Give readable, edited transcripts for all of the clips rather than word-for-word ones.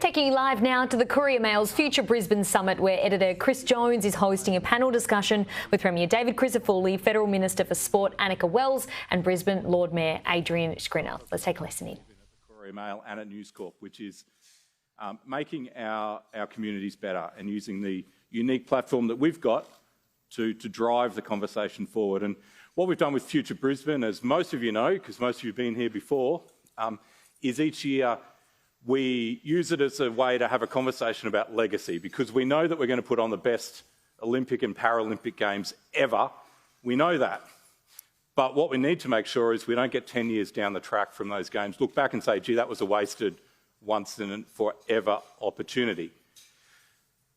Taking you live now to the Courier Mail's Future Brisbane Summit, where editor Chris Jones is hosting a panel discussion with Premier David Crisafulli, Federal Minister for Sport Annika Wells and Brisbane Lord Mayor Adrian Schrinner. Let's take a listen in. At the Courier Mail and at News Corp, which is making our communities better and using the unique platform that we've got to drive the conversation forward. And what we've done with Future Brisbane, as most of you know, because most of you have been here before, is each year we use it as a way to have a conversation about legacy, because we know that we're going to put on the best Olympic and Paralympic Games ever. We know that. But what we need to make sure is we don't get 10 years down the track from those games, look back and say, gee, that was a wasted once and forever opportunity.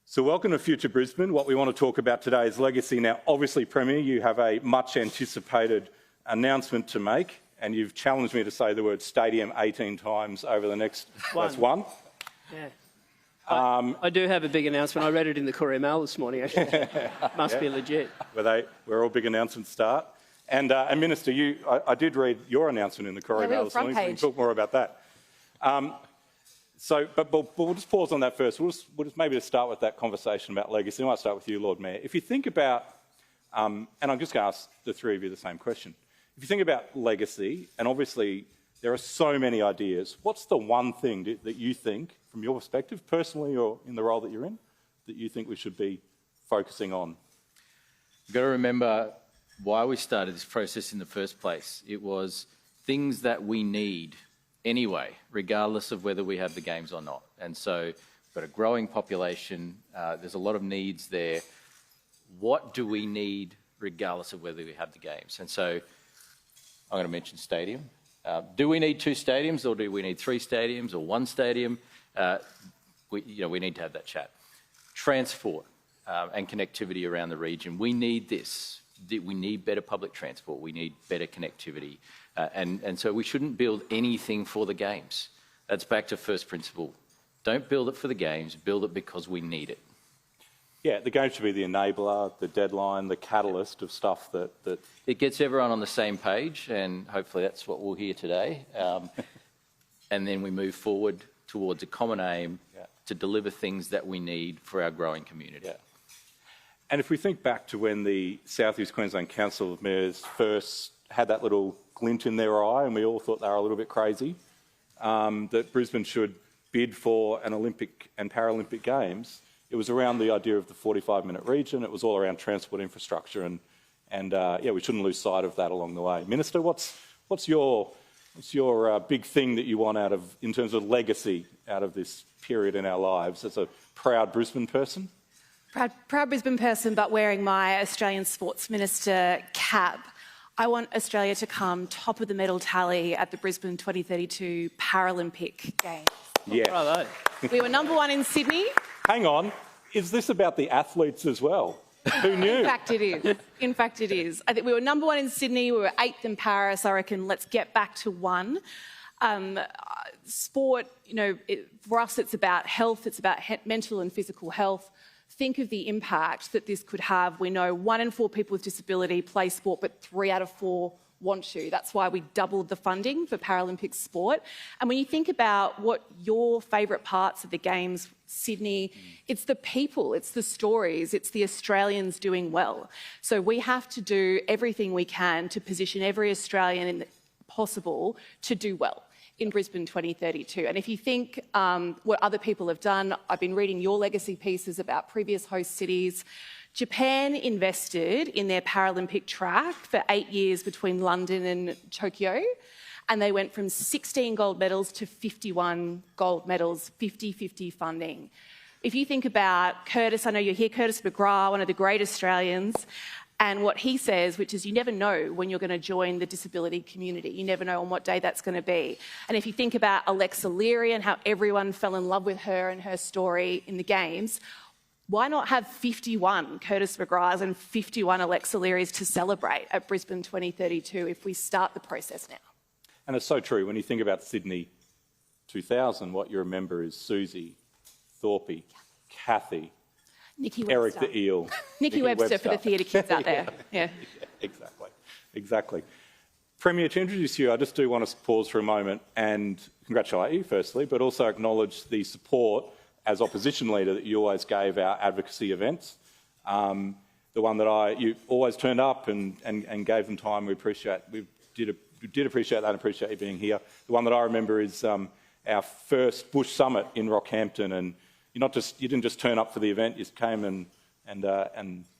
So welcome to Future Brisbane. What we want to talk about today is legacy. Now, obviously, Premier, you have a much anticipated announcement to make, and you've challenged me to say the word stadium 18 times over the next... That's one. Yeah. I do have a big announcement. I read it in the Courier Mail this morning, actually. Must be legit. Where all big announcements start. And Minister, I did read your announcement in the Courier Mail this morning, so we can talk more about that. But we'll just pause on that first. We'll just maybe start with that conversation about legacy. I might start with you, Lord Mayor. If you think about, and I'm just going to ask the three of you the same question. If you think about legacy, and obviously there are so many ideas, what's the one thing that you think, from your perspective, personally or in the role that you're in, that you think we should be focusing on? You've got to remember why we started this process in the first place. It was things that we need anyway, regardless of whether we have the games or not. And so we've got a growing population, there's a lot of needs there. What do we need regardless of whether we have the games? And so I'm going to mention stadium. Do we need 2 stadiums, or do we need 3 stadiums, or 1 stadium? We need to have that chat. Transport and connectivity around the region. We need this. We need better public transport. We need better connectivity. And so we shouldn't build anything for the games. That's back to first principle. Don't build it for the games. Build it because we need it. Yeah, the game should be the enabler, the deadline, the catalyst of stuff that... It gets everyone on the same page, and hopefully that's what we'll hear today. And then we move forward towards a common aim to deliver things that we need for our growing community. Yeah. And if we think back to when the South East Queensland Council of Mayors first had that little glint in their eye, and we all thought they were a little bit crazy, that Brisbane should bid for an Olympic and Paralympic Games, it was around the idea of the 45-minute region. It was all around transport infrastructure, and we shouldn't lose sight of that along the way. Minister, what's your big thing that you want in terms of legacy out of this period in our lives as a proud Brisbane person? Proud Brisbane person, but wearing my Australian Sports Minister cap. I want Australia to come top of the medal tally at the Brisbane 2032 Paralympic Games. Yeah. Bravo. We were number 1 in Sydney. Hang on, is this about the athletes as well? Who knew? In fact, it is. In fact, it is. I think we were number 1 in Sydney, we were 8th in Paris. I reckon let's get back to 1. Sport, for us it's about health, it's about mental and physical health. Think of the impact that this could have. We know 1 in 4 people with disability play sport, but 3 out of 4 want to. That's why we doubled the funding for Paralympic sport. And when you think about what your favourite parts of the Games, Sydney, it's the people, it's the stories, it's the Australians doing well. So we have to do everything we can to position every Australian possible to do well in Brisbane 2032. And if you think what other people have done, I've been reading your legacy pieces about previous host cities. Japan invested in their Paralympic track for 8 years between London and Tokyo, and they went from 16 gold medals to 51 gold medals, 50-50 funding. If you think about Curtis, I know you're here, Curtis McGrath, one of the great Australians, and what he says, which is you never know when you're going to join the disability community. You never know on what day that's going to be. And if you think about Alexa Leary and how everyone fell in love with her and her story in the Games, why not have 51 Curtis McGraths and 51 Alexa Learys to celebrate at Brisbane 2032 if we start the process now? And it's so true. When you think about Sydney 2000, what you remember is Susie, Thorpe, Kathy, Nikki Webster. Eric the Eel. Nikki Webster for the theatre kids out there. Yeah. Exactly. Premier, to introduce you, I just do want to pause for a moment and congratulate you, firstly, but also acknowledge the support as opposition leader that you always gave our advocacy events. The one that you always turned up and gave them time. We did appreciate that and appreciate you being here. The one that I remember is our first Bush Summit in Rockhampton, and you didn't just turn up for the event. You came and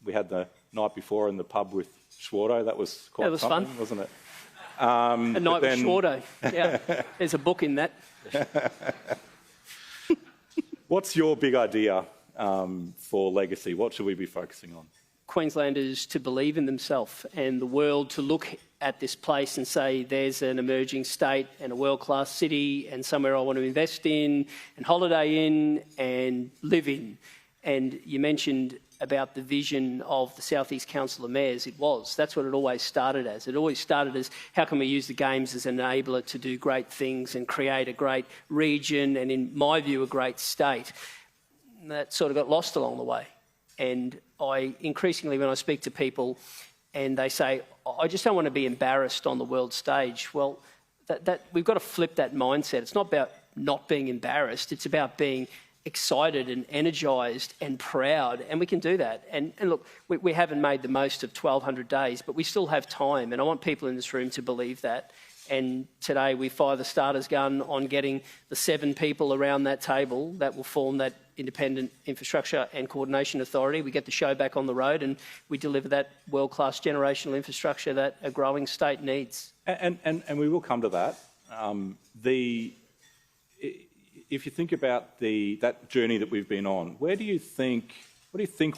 we had the night before in the pub with Schwarto. That was quite something, fun, wasn't it? A night with Schwarto. Yeah, there's a book in that. What's your big idea for legacy? What should we be focusing on? Queenslanders to believe in themselves and the world to look at this place and say there's an emerging state and a world-class city and somewhere I want to invest in and holiday in and live in. And you mentioned about the vision of the South East Council of Mayors. That's what it always started as. It always started as how can we use the games as an enabler to do great things and create a great region and, in my view, a great state. And that sort of got lost along the way. And I increasingly, when I speak to people and they say, I just don't want to be embarrassed on the world stage. Well, we've got to flip that mindset. It's not about not being embarrassed. It's about being excited and energised and proud, and we can do that. And look, we haven't made the most of 1,200 days, but we still have time, and I want people in this room to believe that. And today we fire the starter's gun on getting the 7 people around that table that will form that Independent Infrastructure and Coordination Authority. We get the show back on the road and we deliver that world-class generational infrastructure that a growing state needs. And we will come to that. If you think about that journey that we've been on, what do you think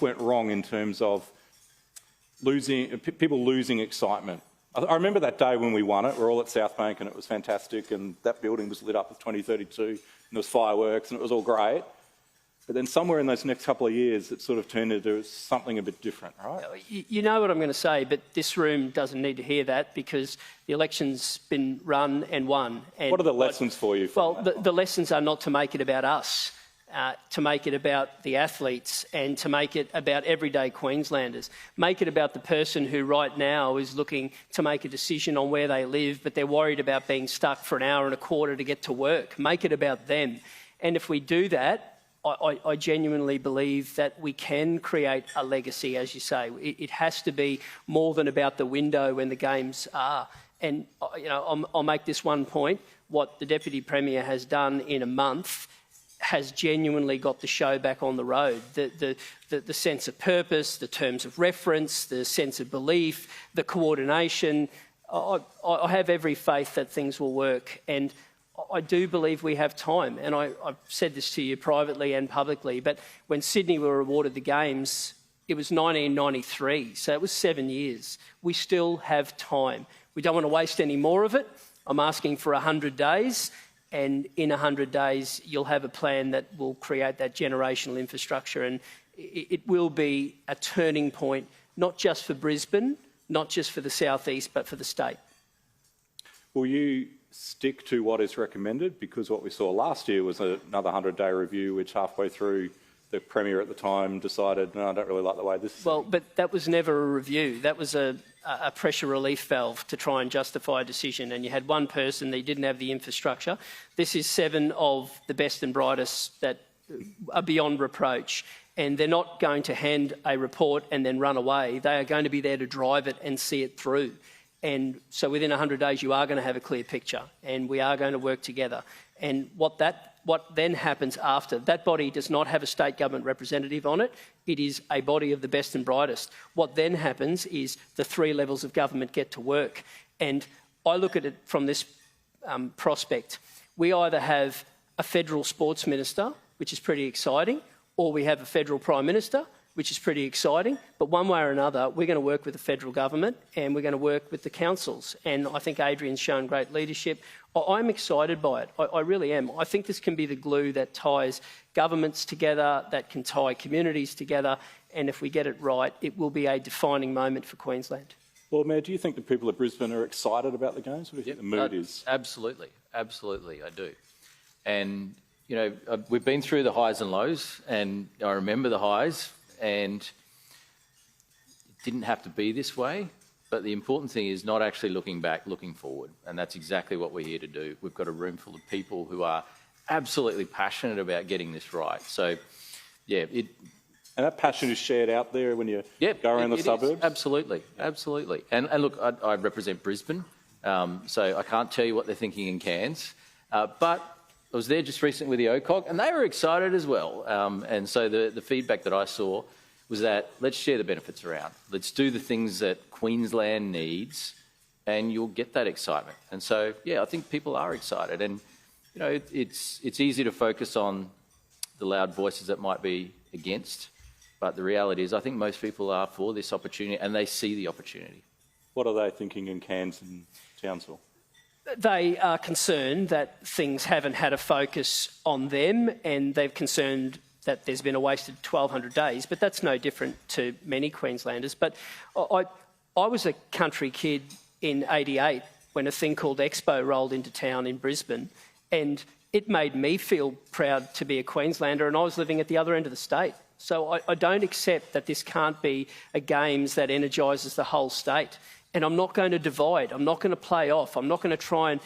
went wrong in terms of people losing excitement? I remember that day when we won it. We're all at South Bank and it was fantastic, and that building was lit up with 2032 and there was fireworks and it was all great. But then somewhere in those next couple of years, it sort of turned into something a bit different, right? You know what I'm going to say, but this room doesn't need to hear that because the election's been run and won. And what are the lessons for you? The lessons are not to make it about us, to make it about the athletes and to make it about everyday Queenslanders. Make it about the person who right now is looking to make a decision on where they live, but they're worried about being stuck for an hour and a quarter to get to work. Make it about them. And if we do that, I genuinely believe that we can create a legacy, as you say. It has to be more than about the window when the games are. And I'll make this one point. What the Deputy Premier has done in a month has genuinely got the show back on the road. The sense of purpose, the terms of reference, the sense of belief, the coordination. I have every faith that things will work. And I do believe we have time, and I've said this to you privately and publicly, but when Sydney were awarded the Games, it was 1993, so it was 7 years. We still have time. We don't want to waste any more of it. I'm asking for 100 days, and in 100 days, you'll have a plan that will create that generational infrastructure, and it will be a turning point, not just for Brisbane, not just for the South East, but for the state. Will you stick to what is recommended? Because what we saw last year was another 100-day review, which halfway through the Premier at the time decided, no, I don't really like the way this is. Well, but that was never a review. That was a pressure relief valve to try and justify a decision. And you had one person that didn't have the infrastructure. This is 7 of the best and brightest that are beyond reproach. And they're not going to hand a report and then run away. They are going to be there to drive it and see it through. And so within 100 days, you are going to have a clear picture and we are going to work together. And what then happens after, that body does not have a state government representative on it. It is a body of the best and brightest. What then happens is the 3 levels of government get to work. And I look at it from this prospect. We either have a federal sports minister, which is pretty exciting, or we have a federal prime minister, which is pretty exciting. But one way or another, we're going to work with the federal government and we're going to work with the councils. And I think Adrian's shown great leadership. I'm excited by it. I really am. I think this can be the glue that ties governments together, that can tie communities together. And if we get it right, it will be a defining moment for Queensland. Lord Mayor, do you think the people of Brisbane are excited about the Games? What do you think the mood is? Absolutely. Absolutely, I do. And, we've been through the highs and lows, and I remember the highs. And it didn't have to be this way, But the important thing is not actually looking back, looking forward. And that's exactly what we're here to do. We've got a room full of people who are absolutely passionate about getting this right. So, yeah, and that passion is shared out there when you go around the suburbs? Is. Absolutely, absolutely. And look, I represent Brisbane, so I can't tell you what they're thinking in Cairns. But I was there just recently with the OCOG, and they were excited as well. And so the feedback that I saw was that let's share the benefits around. Let's do the things that Queensland needs, and you'll get that excitement. And so, yeah, I think people are excited. And, you know, it's easy to focus on the loud voices that might be against, but the reality is I think most people are for this opportunity, and they see the opportunity. What are they thinking in Cairns and Townsville? They are concerned that things haven't had a focus on them, and they're concerned that there's been a wasted 1,200 days, but that's no different to many Queenslanders. But I was a country kid in '88 when a thing called Expo rolled into town in Brisbane, and it made me feel proud to be a Queenslander, and I was living at the other end of the state. So I don't accept that this can't be a Games that energises the whole state. And I'm not going to divide. I'm not going to play off. I'm not going to try and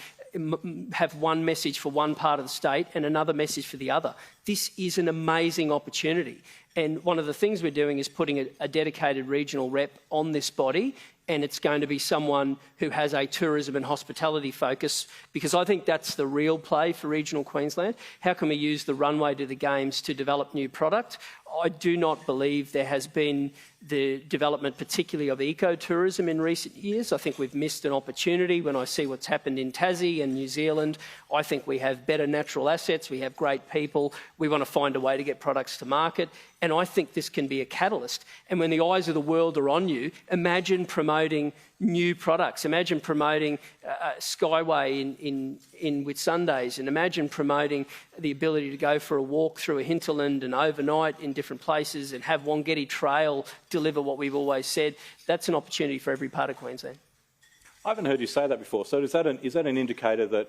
have one message for one part of the state and another message for the other. This is an amazing opportunity. And one of the things we're doing is putting a dedicated regional rep on this body, and it's going to be someone who has a tourism and hospitality focus, because I think that's the real play for regional Queensland. How can we use the runway to the Games to develop new product? I do not believe there has been the development, particularly of ecotourism in recent years. I think we've missed an opportunity. When I see what's happened in Tassie and New Zealand, I think we have better natural assets, we have great people, we want to find a way to get products to market, and I think this can be a catalyst. And when the eyes of the world are on you, imagine promoting new products. Imagine promoting Skyway in Whitsundays, and imagine promoting the ability to go for a walk through a hinterland and overnight in different places and have Wongetti Trail deliver what we've always said. That's an opportunity for every part of Queensland. I haven't heard you say that before. So is that an indicator that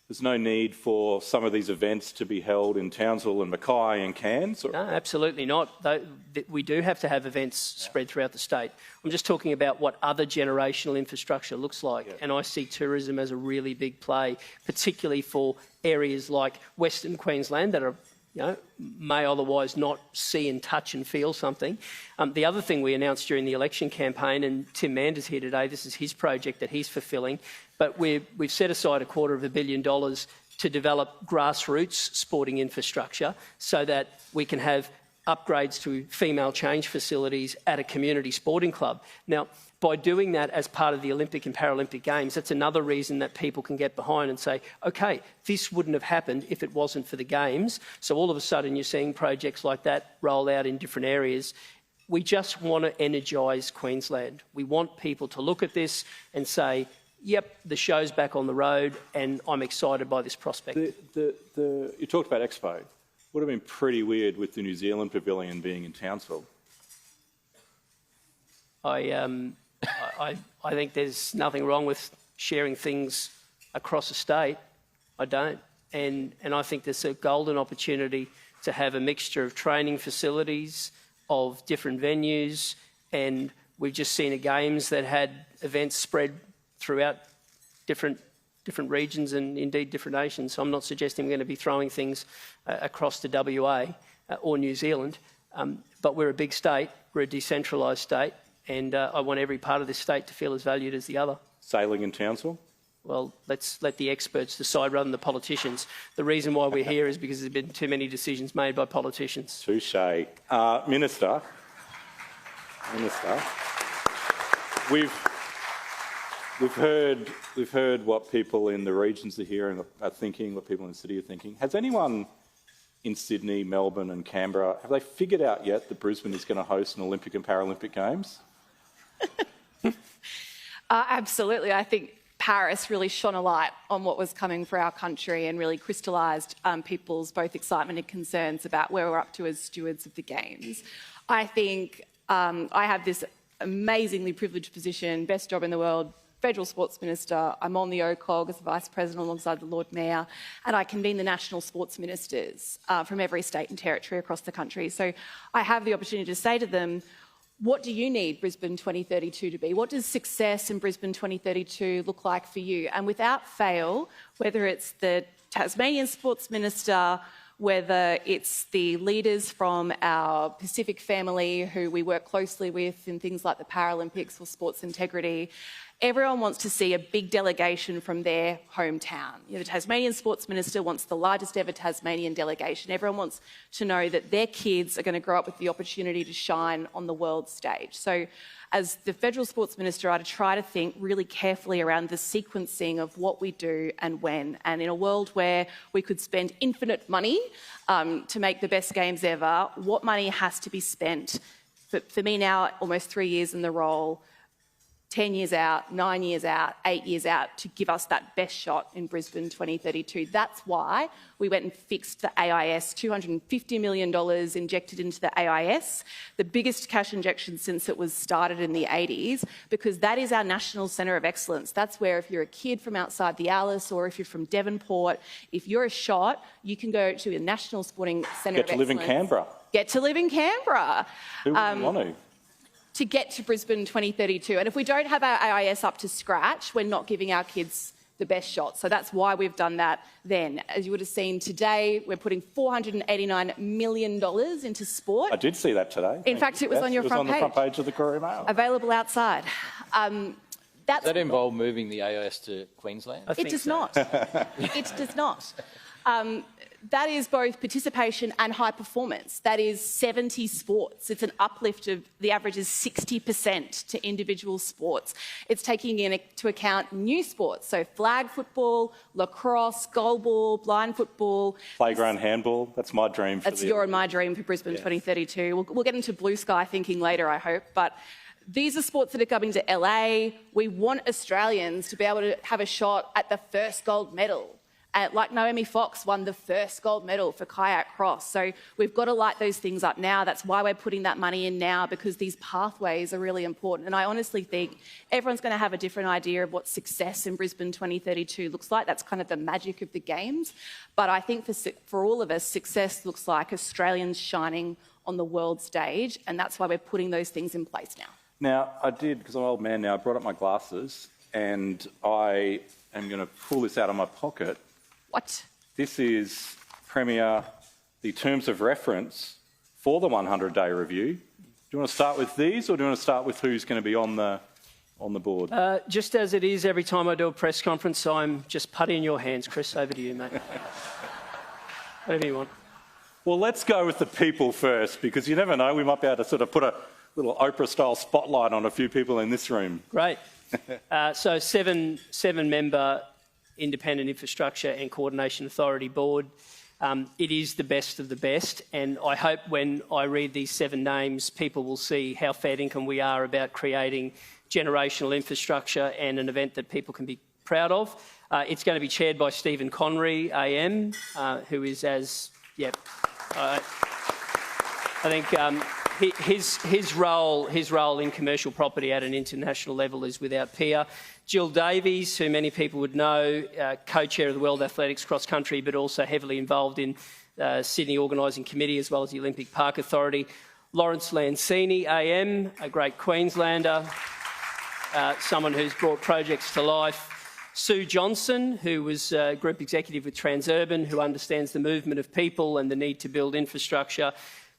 there's no need for some of these events to be held in Townsville and Mackay and Cairns? Or? No, absolutely not. We do have to have events spread throughout the state. I'm just talking about what other generational infrastructure looks like. Yeah. And I see tourism as a really big play, particularly for areas like Western Queensland that are, you know, may otherwise not see and touch and feel something. The other thing we announced during the election campaign, and Tim Mander's here today, this is his project that he's fulfilling, but we've set aside $250 million to develop grassroots sporting infrastructure so that we can have upgrades to female change facilities at a community sporting club. Now, by doing that as part of the Olympic and Paralympic Games, that's another reason that people can get behind and say, OK, this wouldn't have happened if it wasn't for the Games. So all of a sudden you're seeing projects like that roll out in different areas. We just want to energise Queensland. We want people to look at this and say, yep, the show's back on the road and I'm excited by this prospect. You talked about Expo. Would have been pretty weird with the New Zealand Pavilion being in Townsville. I think there's nothing wrong with sharing things across a state. I don't. And I think there's a golden opportunity to have a mixture of training facilities, of different venues, and we've just seen a Games that had events spread throughout different regions and indeed different nations. So I'm not suggesting we're going to be throwing things across to WA or New Zealand, but we're a big state, we're a decentralised state, and I want every part of this state to feel as valued as the other. Sailing in Townsville? Well, let's let the experts decide rather than the politicians. The reason why we're here is because there's been too many decisions made by politicians. Touché. Minister, we've heard what people in the regions are hearing, are thinking, what people in the city are thinking. Has anyone in Sydney, Melbourne and Canberra, have they figured out yet that Brisbane is going to host an Olympic and Paralympic Games? Absolutely. I think Paris really shone a light on what was coming for our country and really crystallised people's both excitement and concerns about where we're up to as stewards of the Games. I think I have this amazingly privileged position, best job in the world, Federal Sports Minister. I'm on the OCOG as Vice President alongside the Lord Mayor, and I convene the national sports ministers from every state and territory across the country. So I have the opportunity to say to them, what do you need Brisbane 2032 to be? What does success in Brisbane 2032 look like for you? And without fail, whether it's the Tasmanian Sports Minister, whether it's the leaders from our Pacific family who we work closely with in things like the Paralympics or sports integrity, everyone wants to see a big delegation from their hometown. The Tasmanian Sports Minister wants the largest ever Tasmanian delegation. Everyone wants to know that their kids are going to grow up with the opportunity to shine on the world stage. So as the Federal Sports Minister, I try to think really carefully around the sequencing of what we do and when. And in a world where we could spend infinite money to make the best games ever, what money has to be spent? For me now, almost 3 years in the role, 10 years out, 9 years out, 8 years out to give us that best shot in Brisbane 2032. That's why we went and fixed the AIS, $250 million injected into the AIS, the biggest cash injection since it was started in the 80s, because that is our national centre of excellence. That's where if you're a kid from outside the Alice or if you're from Devonport, if you're a shot, you can go to a national sporting centre of excellence. Get to live in Canberra. Get to live in Canberra. Who wouldn't want to get to Brisbane 2032. And if we don't have our AIS up to scratch, we're not giving our kids the best shot. So that's why we've done that then. As you would have seen today, we're putting $489 million into sport. I did see that today. In fact, it was on your front page. It was on the front page of the Courier Mail. Available outside. Does that involve moving the AIS to Queensland? It does not. It does not. That is both participation and high performance. That is 70 sports. It's an uplift of, the average is 60% to individual sports. It's taking into account new sports, so flag football, lacrosse, goalball, blind football. Playground handball, that's my dream. That's your and my dream for Brisbane 2032. We'll get into blue sky thinking later, I hope, but these are sports that are coming to LA. We want Australians to be able to have a shot at the first gold medal. Like Naomi Fox won the first gold medal for kayak cross. So we've got to light those things up now. That's why we're putting that money in now, because these pathways are really important. And I honestly think everyone's going to have a different idea of what success in Brisbane 2032 looks like. That's kind of the magic of the Games. But I think for all of us, success looks like Australians shining on the world stage. And that's why we're putting those things in place now. Now, I did, because I'm an old man now, I brought up my glasses and I am going to pull this out of my pocket. What? This is, Premier, the terms of reference for the 100-day review. Do you want to start with these, or do you want to start with who's going to be on the board? Just as it is every time I do a press conference, I'm just putty in your hands. Chris, over to you, mate. Whatever you want. Well, let's go with the people first, because you never know, we might be able to sort of put a little Oprah-style spotlight on a few people in this room. Great. So seven-member Independent Infrastructure and Coordination Authority Board. It is the best of the best, and I hope when I read these 7 names, people will see how fair income we are about creating generational infrastructure and an event that people can be proud of. It's going to be chaired by Stephen Conry, AM, who is I think his role in commercial property at an international level is without peer. Jill Davies, who many people would know, co-chair of the World Athletics Cross Country, but also heavily involved in Sydney Organising Committee as well as the Olympic Park Authority. Lawrence Lancini, AM, a great Queenslander, someone who's brought projects to life. Sue Johnson, who was Group Executive with Transurban, who understands the movement of people and the need to build infrastructure.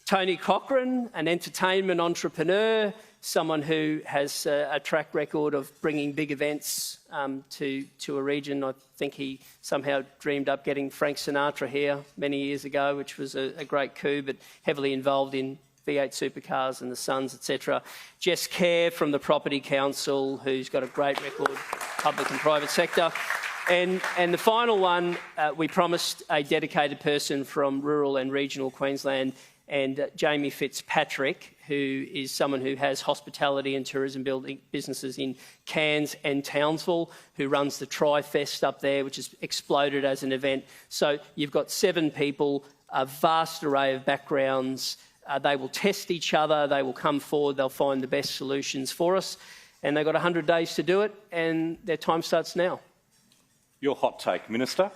Tony Cochran, an entertainment entrepreneur, someone who has a track record of bringing big events to a region. I think he somehow dreamed up getting Frank Sinatra here many years ago, which was a great coup, but heavily involved in V8 supercars and the Suns, etc. Jess Kerr from the Property Council, who's got a great record, public and private sector. And the final one, we promised a dedicated person from rural and regional Queensland, and Jamie Fitzpatrick, who is someone who has hospitality and tourism building businesses in Cairns and Townsville, who runs the Tri-Fest up there, which has exploded as an event. So you've got 7 people, a vast array of backgrounds. They will test each other, they will come forward, they'll find the best solutions for us, and they've got 100 days to do it, and their time starts now. Your hot take, Minister.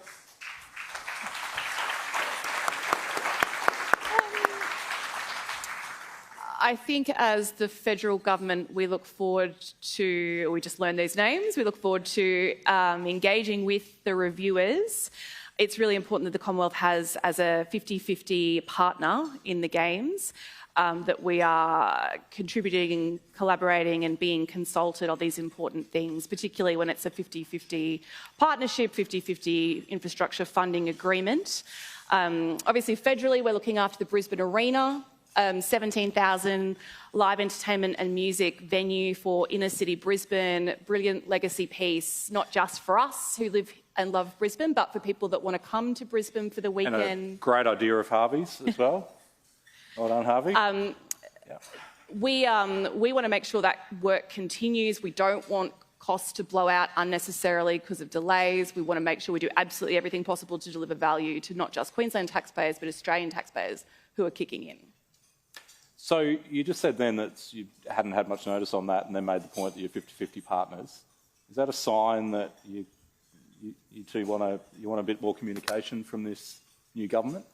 I think as the federal government, we look forward to, we just learned these names, we look forward to engaging with the reviewers. It's really important that the Commonwealth has as a 50-50 partner in the Games, that we are contributing, collaborating and being consulted on these important things, particularly when it's a 50-50 partnership, 50-50 infrastructure funding agreement. Obviously, federally, we're looking after the Brisbane Arena, 17,000 live entertainment and music venue for inner city Brisbane, brilliant legacy piece, not just for us who live and love Brisbane, but for people that want to come to Brisbane for the weekend. And a great idea of Harvey's as well. Well done, Harvey. Yeah. We want to make sure that work continues. We don't want costs to blow out unnecessarily because of delays. We want to make sure we do absolutely everything possible to deliver value to not just Queensland taxpayers, but Australian taxpayers who are kicking in. So you just said then that you hadn't had much notice on that and then made the point that you're 50-50 partners. Is that a sign that you two want a bit more communication from this new government?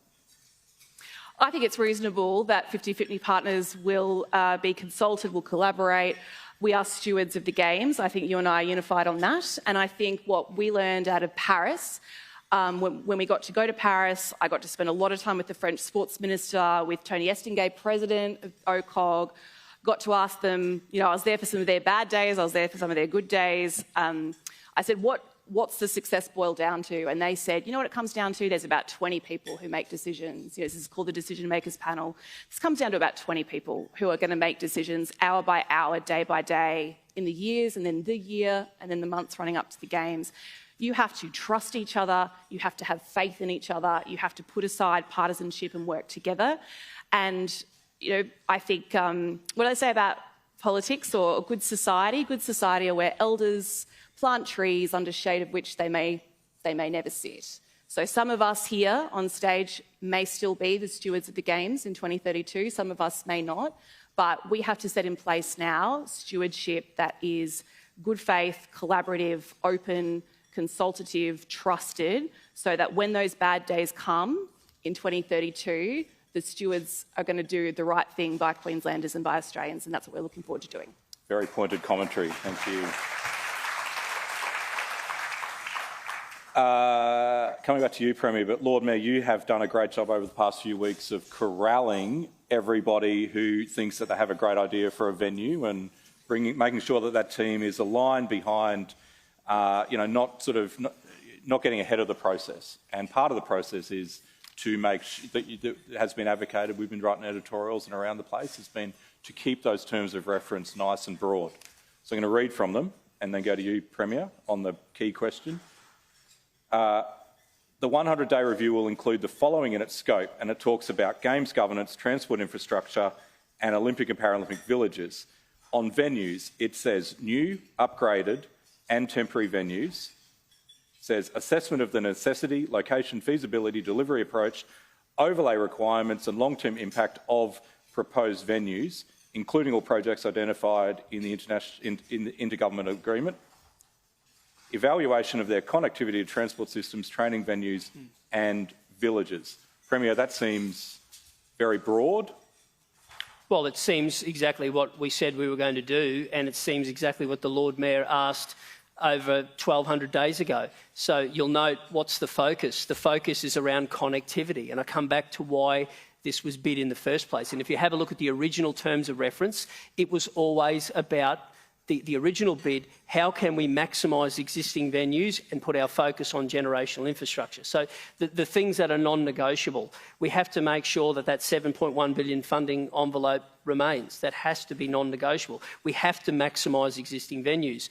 I think it's reasonable that 50-50 partners will be consulted, will collaborate. We are stewards of the Games. I think you and I are unified on that. And I think what we learned out of Paris, when we got to go to Paris, I got to spend a lot of time with the French sports minister, with Tony Estingay, president of OCOG, got to ask them, you know, I was there for some of their bad days, I was there for some of their good days. I said, what's the success boil down to? And they said, you know what it comes down to? There's about 20 people who make decisions. You know, this is called the Decision Makers Panel. This comes down to about 20 people who are going to make decisions hour by hour, day by day, in the years and then the year and then the months running up to the Games. You have to trust each other. You have to have faith in each other. You have to put aside partisanship and work together. And, you know, I think, what I say about politics or a good society are where elders plant trees under shade of which they may never sit. So some of us here on stage may still be the stewards of the Games in 2032, some of us may not, but we have to set in place now stewardship that is good faith, collaborative, open, consultative, trusted, so that when those bad days come in 2032, the stewards are going to do the right thing by Queenslanders and by Australians, and that's what we're looking forward to doing. Very pointed commentary, thank you. Coming back to you, Premier, but Lord Mayor, you have done a great job over the past few weeks of corralling everybody who thinks that they have a great idea for a venue and making sure that that team is aligned behind, not getting ahead of the process. And part of the process is to make that has been advocated. We've been writing editorials and around the place. It's been to keep those terms of reference nice and broad. So I'm going to read from them and then go to you, Premier, on the key question. The 100-day review will include the following in its scope, and it talks about Games governance, transport infrastructure and Olympic and Paralympic villages. On venues, it says new, upgraded and temporary venues. It says assessment of the necessity, location, feasibility, delivery approach, overlay requirements and long-term impact of proposed venues, including all projects identified in the intergovernmental agreement. Evaluation of their connectivity to transport systems, training venues and villages. Premier, that seems very broad. Well, it seems exactly what we said we were going to do, and it seems exactly what the Lord Mayor asked over 1,200 days ago. So you'll note what's the focus. The focus is around connectivity, and I come back to why this was bid in the first place. And if you have a look at the original terms of reference, it was always about the original bid, how can we maximise existing venues and put our focus on generational infrastructure? So the things that are non-negotiable, we have to make sure that that $7.1 billion funding envelope remains. That has to be non-negotiable. We have to maximise existing venues.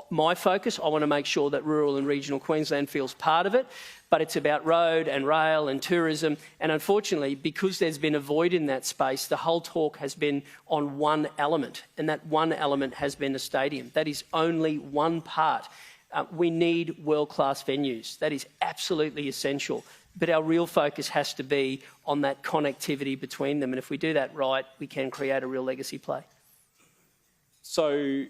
My focus, I want to make sure that rural and regional Queensland feels part of it, but it's about road and rail and tourism. And unfortunately, because there's been a void in that space, the whole talk has been on one element, and that one element has been a stadium. That is only one part. We need world-class venues. That is absolutely essential. But our real focus has to be on that connectivity between them. And if we do that right, we can create a real legacy play. So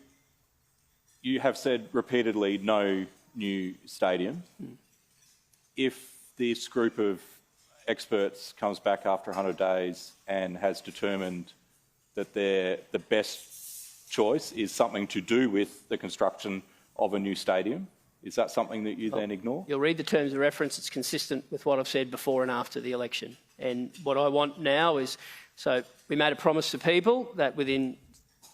you have said repeatedly no new stadium. If this group of experts comes back after 100 days and has determined that the best choice is something to do with the construction of a new stadium? Is that something that you then ignore? You'll read the terms of reference. It's consistent with what I've said before and after the election. And what I want now is, so we made a promise to people that within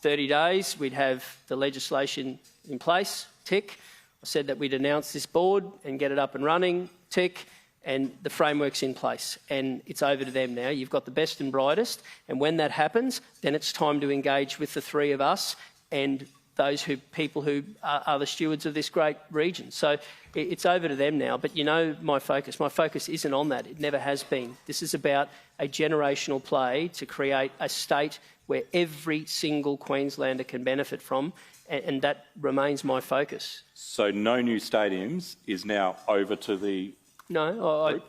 30 days we'd have the legislation in place, tick. I said that we'd announce this board and get it up and running, tick, and the framework's in place. And it's over to them now. You've got the best and brightest. And when that happens, then it's time to engage with the three of us and those people who are the stewards of this great region. So it's over to them now. But you know my focus isn't on that. It never has been. This is about a generational play to create a state where every single Queenslander can benefit from, and that remains my focus. So no new stadiums is now over to the... No,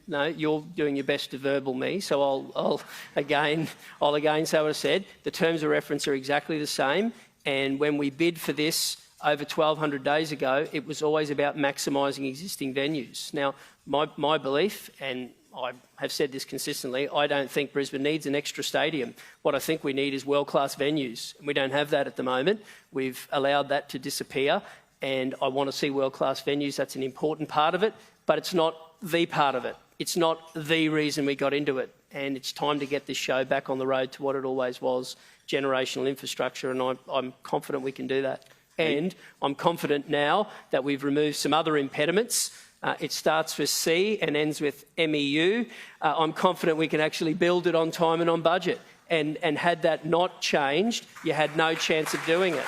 no, you're doing your best to verbal me, so I'll again say what I said. The terms of reference are exactly the same. And when we bid for this over 1,200 days ago, it was always about maximising existing venues. Now, my belief, and I have said this consistently, I don't think Brisbane needs an extra stadium. What I think we need is world-class venues. And we don't have that at the moment. We've allowed that to disappear, and I want to see world-class venues. That's an important part of it, but it's not the part of it. It's not the reason we got into it. And it's time to get this show back on the road to what it always was, generational infrastructure, and I'm confident we can do that. And I'm confident now that we've removed some other impediments. It starts with C and ends with MEU. I'm confident we can actually build it on time and on budget. And had that not changed, you had no chance of doing it.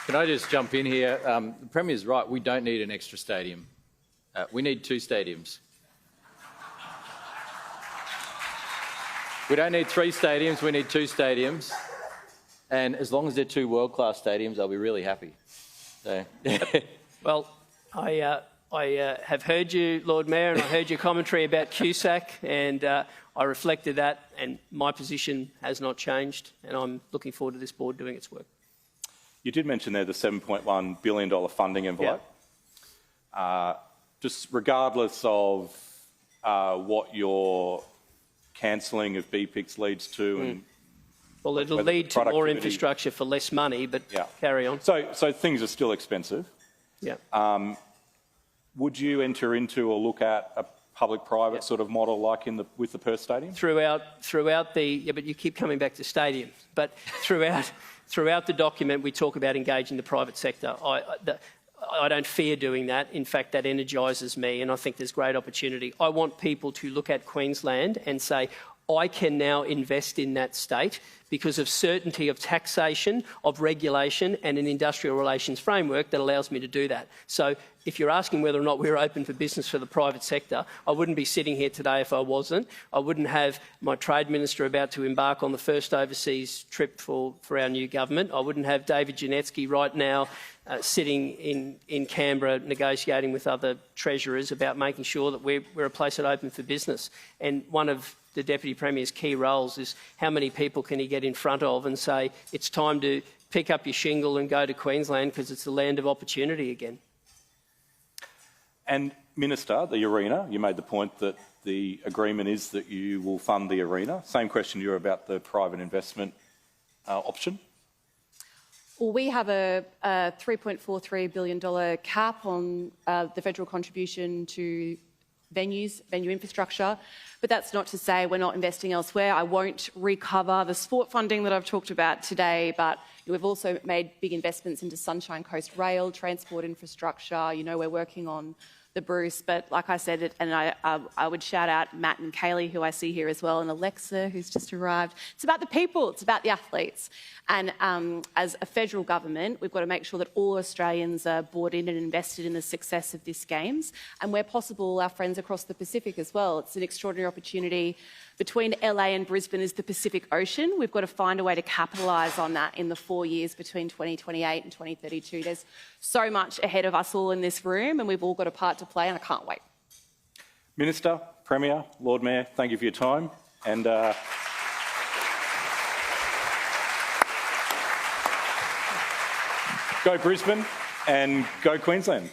Can I just jump in here? The Premier's right, we don't need an extra stadium. We need 2 stadiums. We don't need 3 stadiums, we need 2 stadiums. And as long as they're 2 world-class stadiums, I'll be really happy. So. Well, I have heard you, Lord Mayor, and I heard your commentary about QSAC, and I reflected that, and my position has not changed, and I'm looking forward to this board doing its work. You did mention there the $7.1 billion funding envelope. Yeah. Just regardless of what your cancelling of BPICs leads to. And well, it'll lead to more infrastructure for less money, but carry on. So things are still expensive. Yeah. Would you enter into or look at a public-private sort of model like with the Perth Stadium? Throughout the... but you keep coming back to stadium. But throughout the document, we talk about engaging the private sector. I don't fear doing that. In fact, that energises me, and I think there's great opportunity. I want people to look at Queensland and say, I can now invest in that state because of certainty of taxation, of regulation, and an industrial relations framework that allows me to do that. So if you're asking whether or not we're open for business for the private sector, I wouldn't be sitting here today if I wasn't. I wouldn't have my Trade Minister about to embark on the first overseas trip for our new government. I wouldn't have David Janetsky right now sitting in Canberra negotiating with other treasurers about making sure that we're a place that's open for business. And one of the Deputy Premier's key roles is how many people can he get in front of and say, it's time to pick up your shingle and go to Queensland because it's the land of opportunity again. And Minister, the arena, you made the point that the agreement is that you will fund the arena. Same question to you about the private investment option. Well, we have a $3.43 billion cap on the federal contribution to venues, venue infrastructure, but that's not to say we're not investing elsewhere. I won't recover the sport funding that I've talked about today, but we've also made big investments into Sunshine Coast Rail, transport infrastructure. You know, we're working on the Bruce, but like I said, and I would shout out Matt and Kaylee, who I see here as well, and Alexa, who's just arrived. It's about the people, it's about the athletes. And as a federal government, we've got to make sure that all Australians are bought in and invested in the success of this Games. And where possible, our friends across the Pacific as well. It's an extraordinary opportunity. Between LA and Brisbane is the Pacific Ocean. We've got to find a way to capitalise on that in the 4 years between 2028 and 2032. There's so much ahead of us all in this room, and we've all got a part to play, and I can't wait. Minister, Premier, Lord Mayor, thank you for your time. And go Brisbane and go Queensland.